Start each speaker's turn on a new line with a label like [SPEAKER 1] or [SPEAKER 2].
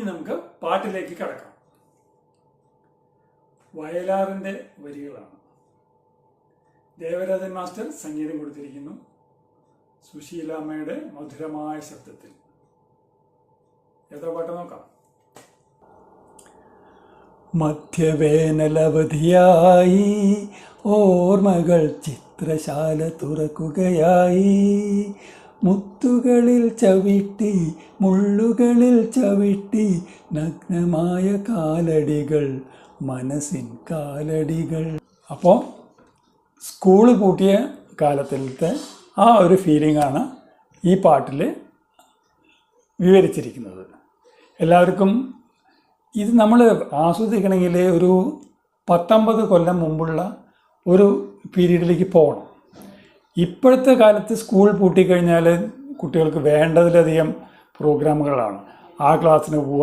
[SPEAKER 1] നമുക്ക് പാട്ടിലേക്ക് കടക്കാം. വയലാറിൻ്റെ വരികളാണ്. ദേവരാജൻ മാസ്റ്റർ സംഗീതം കൊടുത്തിരിക്കുന്നു. സുശീലാമ്മയുടെ മധുരമായ ശബ്ദത്തിൽ. ഏതാ പാട്ട് നോക്കാം. മധ്യവേനലവധിയായി ഓർമ്മകൾ ചിത്രശാല തുറക്കുകയായി. മുത്തുകളിൽ ചവിട്ടി മുള്ളുകളിൽ ചവിട്ടി നഗ്നമായ കാലടികൾ, മനസ്സിൻ കാലടികൾ. അപ്പോൾ സ്കൂള് പൂട്ടിയ കാലത്തിലത്തെ ആ ഒരു ഫീലിംഗാണ് ഈ പാട്ടിൽ വിവരിച്ചിരിക്കുന്നത്. എല്ലാവർക്കും ഇത് നമ്മൾ ആസ്വദിക്കണമെങ്കിൽ ഒരു 19 കൊല്ലം മുമ്പുള്ള ഒരു പീരീഡിലേക്ക് പോകണം. ഇപ്പോഴത്തെ കാലത്ത് സ്കൂൾ പൂട്ടിക്കഴിഞ്ഞാൽ കുട്ടികൾക്ക് വേണ്ടതിലധികം പ്രോഗ്രാമുകളാണ്. ആ ക്ലാസ്സിന് പോവുക,